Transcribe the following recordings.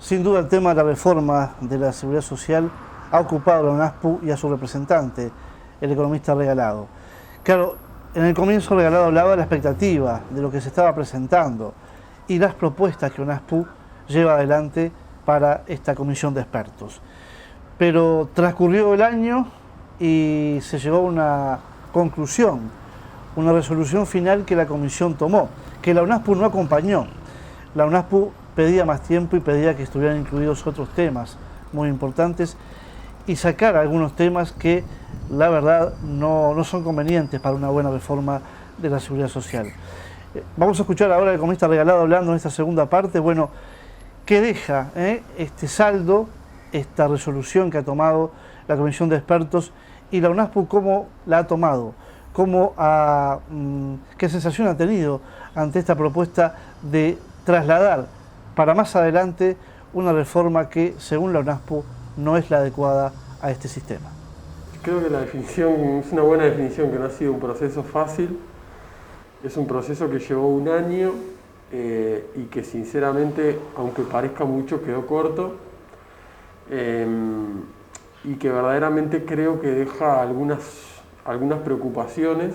Sin duda el tema de la reforma de la seguridad social ha ocupado a la UNASPU y a su representante, el economista Regalado. Claro, en el comienzo Regalado hablaba de la expectativa, de lo que se estaba presentando y las propuestas que UNASPU lleva adelante para esta comisión de expertos. Pero transcurrió el año y se llegó a una conclusión, una resolución final que la comisión tomó, que la UNASPU no acompañó. La UNASPU pedía más tiempo y pedía que estuvieran incluidos otros temas muy importantes y sacar algunos temas que la verdad no son convenientes para una buena reforma de la seguridad social. Vamos a escuchar ahora al economista Regalado hablando en esta segunda parte, bueno, ¿qué deja este saldo, esta resolución que ha tomado la comisión de expertos y la UNASPU cómo la ha tomado? ¿Qué sensación ha tenido ante esta propuesta de trasladar para más adelante una reforma que, según la UNASPU, no es la adecuada a este sistema? Creo que la definición es una buena definición, que no ha sido un proceso fácil, es un proceso que llevó un año y que sinceramente, aunque parezca mucho, quedó corto y que verdaderamente creo que deja algunas preocupaciones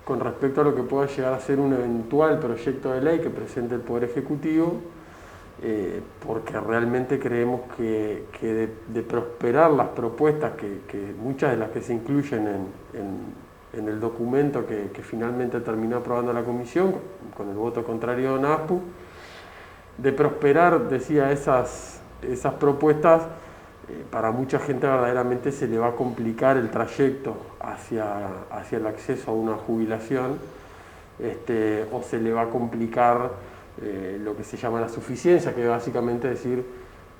con respecto a lo que pueda llegar a ser un eventual proyecto de ley que presente el Poder Ejecutivo, porque realmente creemos que de prosperar las propuestas, que muchas de las que se incluyen en el documento que finalmente terminó aprobando la Comisión, con el voto contrario de UNASPU, de prosperar, decía, esas propuestas, para mucha gente verdaderamente se le va a complicar el trayecto hacia el acceso a una jubilación, o se le va a complicar lo que se llama la suficiencia, que básicamente es decir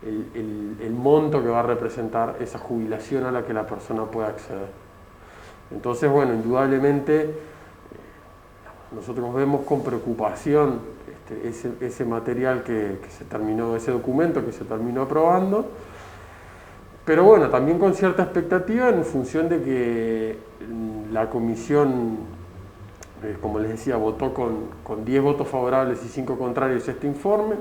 el monto que va a representar esa jubilación a la que la persona pueda acceder. Entonces, bueno, indudablemente nosotros vemos con preocupación ese material que se terminó, ese documento que se terminó aprobando, pero bueno, también con cierta expectativa en función de que la comisión, como les decía, votó con 10 votos favorables y 5 contrarios este informe,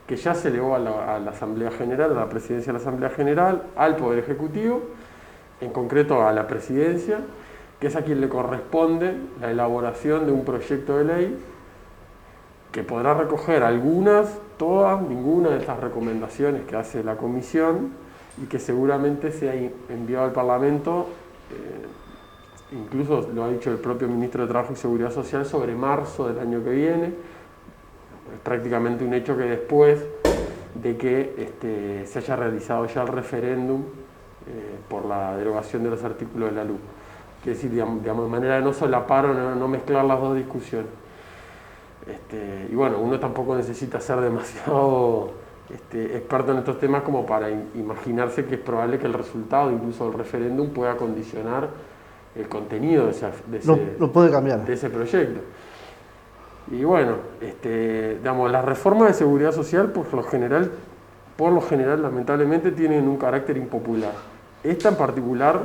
que ya se elevó a la Asamblea General, a la Presidencia de la Asamblea General, al Poder Ejecutivo, en concreto a la Presidencia, que es a quien le corresponde la elaboración de un proyecto de ley que podrá recoger algunas, todas, ninguna de estas recomendaciones que hace la comisión y que seguramente sea enviado al Parlamento, incluso lo ha dicho el propio Ministro de Trabajo y Seguridad Social, sobre marzo del año que viene. Es prácticamente un hecho que después de que se haya realizado ya el referéndum por la derogación de los artículos de la LUC. Quiere decir, digamos, de manera de no solapar o no mezclar las dos discusiones. Y bueno, uno tampoco necesita ser demasiado experto en estos temas como para imaginarse que es probable que el resultado incluso del referéndum pueda condicionar el contenido Lo puede cambiar. De ese proyecto. Y bueno, digamos, las reformas de seguridad social por lo general lamentablemente tienen un carácter impopular. Esta en particular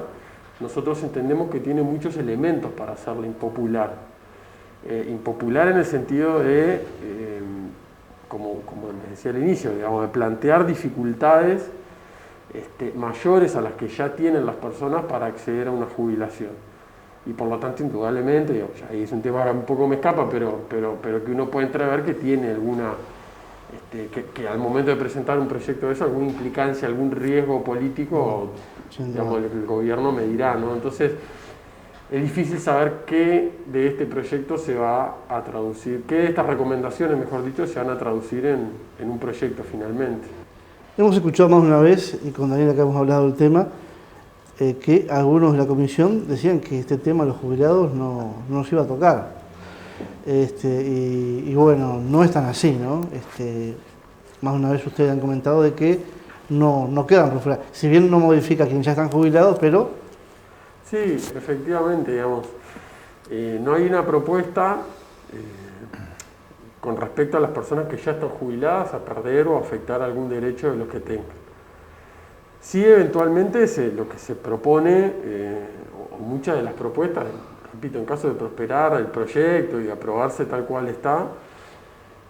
nosotros entendemos que tiene muchos elementos para hacerla impopular. Impopular en el sentido de, como les decía al inicio, digamos, de plantear dificultades mayores a las que ya tienen las personas para acceder a una jubilación. Y por lo tanto, indudablemente, digamos, ahí es un tema que un poco me escapa, pero que uno puede entrever que tiene alguna, que al momento de presentar un proyecto de eso, alguna implicancia, algún riesgo político, digamos, el gobierno me dirá, ¿no? Entonces, es difícil saber qué de este proyecto se va a traducir, qué de estas recomendaciones, mejor dicho, se van a traducir en un proyecto finalmente. Hemos escuchado más de una vez, y con Daniela que hemos hablado del tema, que algunos de la comisión decían que este tema de los jubilados no nos iba a tocar. Y bueno, no es tan así, ¿no? Más de una vez ustedes han comentado de que no quedan por fuera. Si bien no modifica a quienes ya están jubilados, pero... Sí, efectivamente, digamos, no hay una propuesta con respecto a las personas que ya están jubiladas a perder o afectar algún derecho de los que tengan. Sí, eventualmente lo que se propone, o muchas de las propuestas, repito, en caso de prosperar el proyecto y aprobarse tal cual está,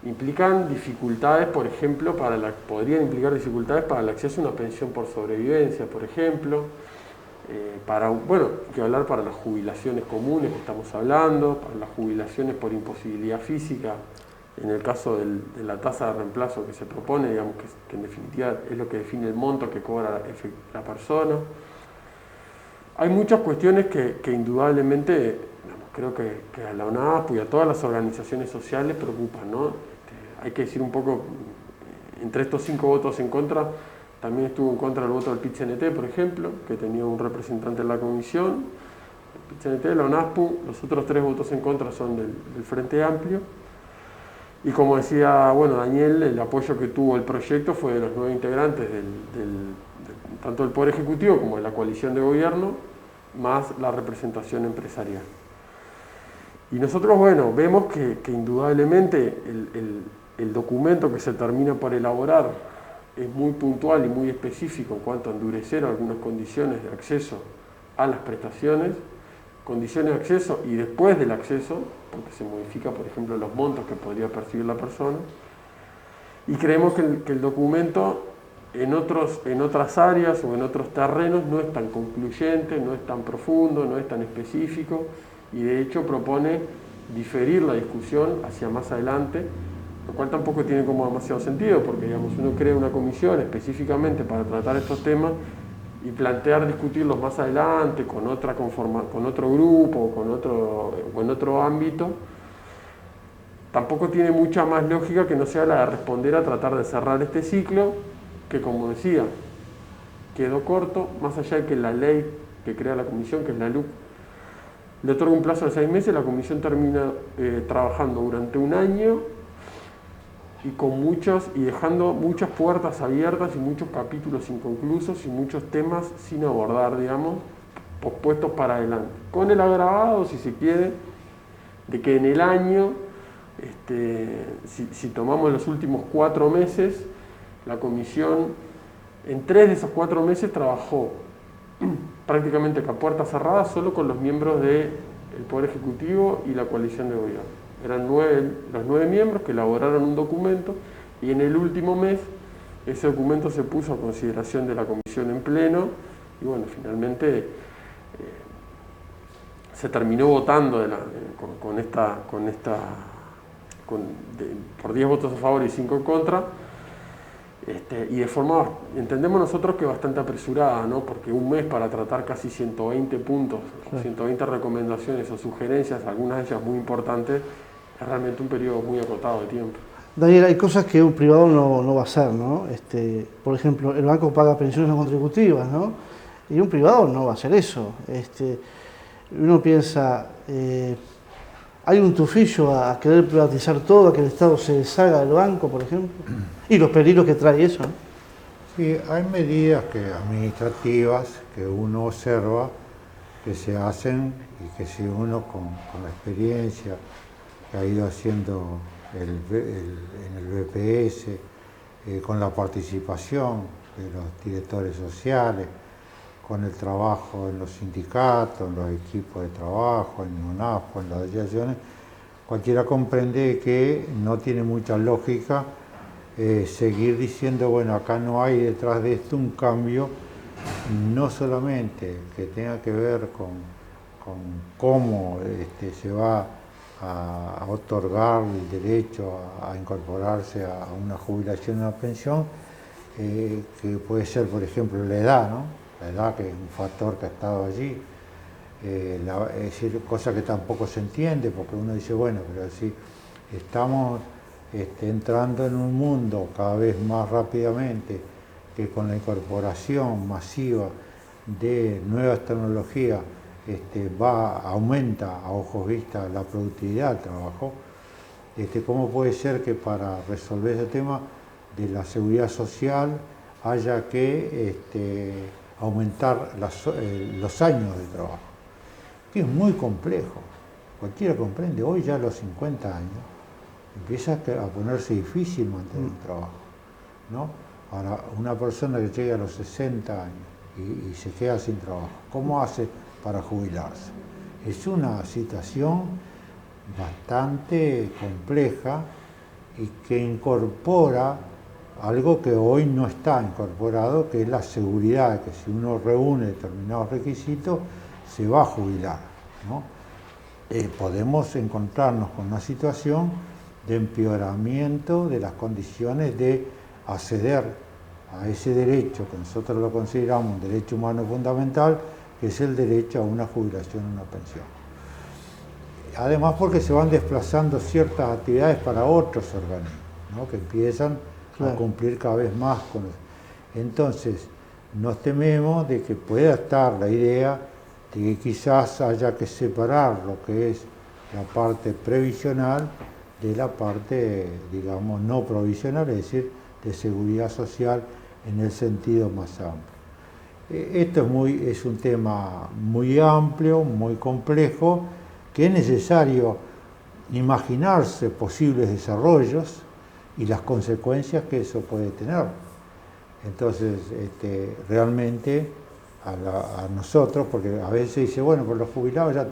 implican dificultades, por ejemplo, podrían implicar dificultades para el acceso a una pensión por sobrevivencia, por ejemplo, que hablar para las jubilaciones comunes que estamos hablando, para las jubilaciones por imposibilidad física, en el caso de la tasa de reemplazo que se propone, digamos que en definitiva es lo que define el monto que cobra la persona. Hay muchas cuestiones que indudablemente, digamos, creo que a la UNASPU y a todas las organizaciones sociales preocupan, ¿no? Hay que decir un poco, entre estos 5 votos en contra, también estuvo en contra el voto del PIT-CNT, por ejemplo, que tenía un representante en la comisión, el PIT-CNT, la UNASPU. Los otros 3 votos en contra son del Frente Amplio. Y como decía, Daniel, el apoyo que tuvo el proyecto fue de los 9 integrantes tanto del Poder Ejecutivo como de la coalición de gobierno, más la representación empresarial. Y nosotros, vemos que indudablemente el documento que se termina por elaborar es muy puntual y muy específico en cuanto a endurecer algunas condiciones de acceso a las prestaciones, condiciones de acceso y después del acceso, porque se modifica, por ejemplo, los montos que podría percibir la persona. Y creemos que el documento en otras áreas o en otros terrenos no es tan concluyente, no es tan profundo, no es tan específico, y de hecho propone diferir la discusión hacia más adelante, lo cual tampoco tiene como demasiado sentido, porque digamos, uno crea una comisión específicamente para tratar estos temas y plantear discutirlos más adelante con otro grupo o en otro ámbito, tampoco tiene mucha más lógica que no sea la de responder a tratar de cerrar este ciclo, que como decía, quedó corto, más allá de que la ley que crea la comisión, que es la LUC, le otorga un plazo de 6 meses, la comisión termina trabajando durante un año y dejando muchas puertas abiertas y muchos capítulos inconclusos y muchos temas sin abordar, digamos, pospuestos para adelante. Con el agravado, si se quiere, de que en el año, si tomamos los últimos 4 meses, la comisión en 3 de esos 4 meses trabajó prácticamente a puerta cerrada solo con los miembros del Poder Ejecutivo y la coalición de gobierno. Eran los 9 miembros que elaboraron un documento y en el último mes ese documento se puso a consideración de la comisión en pleno y finalmente se terminó votando por 10 votos a favor y 5 en contra. Y de forma, entendemos nosotros que bastante apresurada, ¿no? Porque un mes para tratar casi 120 puntos, sí, 120 recomendaciones o sugerencias, algunas de ellas muy importantes, es realmente un periodo muy acotado de tiempo. Daniel, hay cosas que un privado no va a hacer, ¿no? Por ejemplo, el banco paga pensiones no contributivas, ¿no? Y un privado no va a hacer eso. Uno piensa, hay un tufillo a querer privatizar todo, a que el Estado se deshaga del banco, por ejemplo, y los peligros que trae eso, ¿no? Sí, hay medidas administrativas que uno observa que se hacen y que si uno con la experiencia que ha ido haciendo en el BPS, con la participación de los directores sociales, con el trabajo en los sindicatos, en los equipos de trabajo, en UNASPO, en las asociaciones, cualquiera comprende que no tiene mucha lógica seguir diciendo, acá no hay detrás de esto un cambio, no solamente que tenga que ver con cómo se va a otorgar el derecho a incorporarse a una jubilación o una pensión, que puede ser, por ejemplo, la edad, ¿no? La edad, que es un factor que ha estado allí, es decir, cosa que tampoco se entiende, porque uno dice, pero si estamos entrando en un mundo cada vez más rápidamente, que con la incorporación masiva de nuevas tecnologías aumenta a ojos vistas la productividad del trabajo, ¿cómo puede ser que para resolver ese tema de la seguridad social haya que aumentar los años de trabajo? Que es muy complejo, cualquiera comprende. Hoy ya a los 50 años empieza a ponerse difícil mantener un trabajo, ¿no? Ahora, una persona que llega a los 60 años y se queda sin trabajo, ¿cómo hace para jubilarse? Es una situación bastante compleja y que incorpora algo que hoy no está incorporado, que es la seguridad, que si uno reúne determinados requisitos, se va a jubilar, ¿no? Podemos encontrarnos con una situación de empeoramiento de las condiciones de acceder a ese derecho, que nosotros lo consideramos un derecho humano fundamental, que es el derecho a una jubilación o una pensión. Además, porque se van desplazando ciertas actividades para otros organismos, ¿no? Que empiezan a cumplir cada vez más con eso. Entonces, nos tememos de que pueda estar la idea de que quizás haya que separar lo que es la parte previsional de la parte, digamos, no provisional, es decir, de seguridad social en el sentido más amplio. Esto es un tema muy amplio, muy complejo, que es necesario imaginarse posibles desarrollos y las consecuencias que eso puede tener. Entonces, realmente a nosotros, porque a veces se dice, bueno, pero los jubilados ya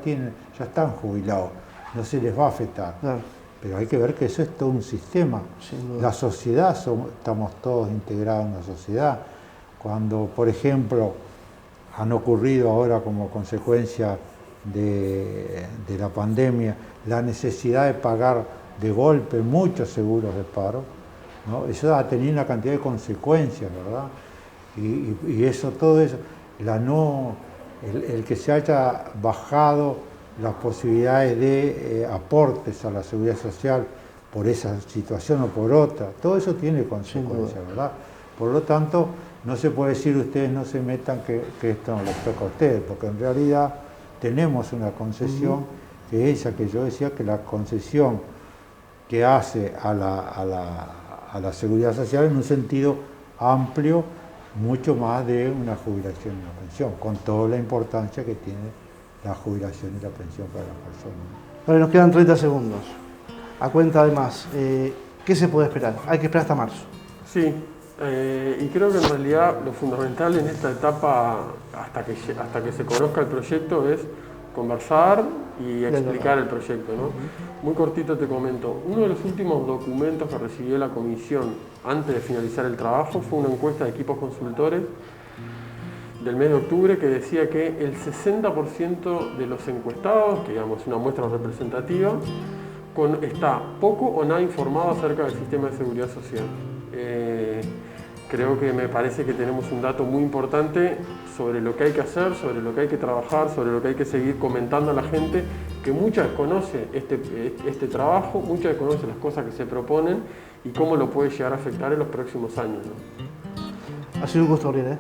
están jubilados, no se les va a afectar. Claro. Pero hay que ver que eso es todo un sistema. La sociedad, estamos todos integrados en la sociedad. Cuando, por ejemplo, han ocurrido ahora como consecuencia de la pandemia la necesidad de pagar de golpe muchos seguros de paro, ¿no? Eso ha tenido una cantidad de consecuencias, ¿verdad? Y eso, todo eso, el que se haya bajado las posibilidades de aportes a la seguridad social por esa situación o por otra, todo eso tiene consecuencias, ¿verdad? Por lo tanto, no se puede decir ustedes no se metan que esto no les toca a ustedes, porque en realidad tenemos una concesión, que es esa que yo decía, que la concesión que hace a la seguridad social en un sentido amplio, mucho más de una jubilación y una pensión, con toda la importancia que tiene la jubilación y la pensión para las personas. Bueno, nos quedan 30 segundos. A cuenta además, ¿qué se puede esperar? Hay que esperar hasta marzo. Sí, y creo que en realidad lo fundamental en esta etapa, hasta que se conozca el proyecto, es conversar y explicar el proyecto, ¿no? Muy cortito te comento. Uno de los últimos documentos que recibió la comisión antes de finalizar el trabajo fue una encuesta de equipos consultores del mes de octubre que decía que el 60% de los encuestados, que digamos es una muestra representativa, está poco o nada informado acerca del sistema de seguridad social. Creo que me parece que tenemos un dato muy importante sobre lo que hay que hacer, sobre lo que hay que trabajar, sobre lo que hay que seguir comentando a la gente, que mucha desconoce este trabajo, mucha desconoce las cosas que se proponen y cómo lo puede llegar a afectar en los próximos años, ¿no? Ha sido un gusto, Gabriel, ¿eh?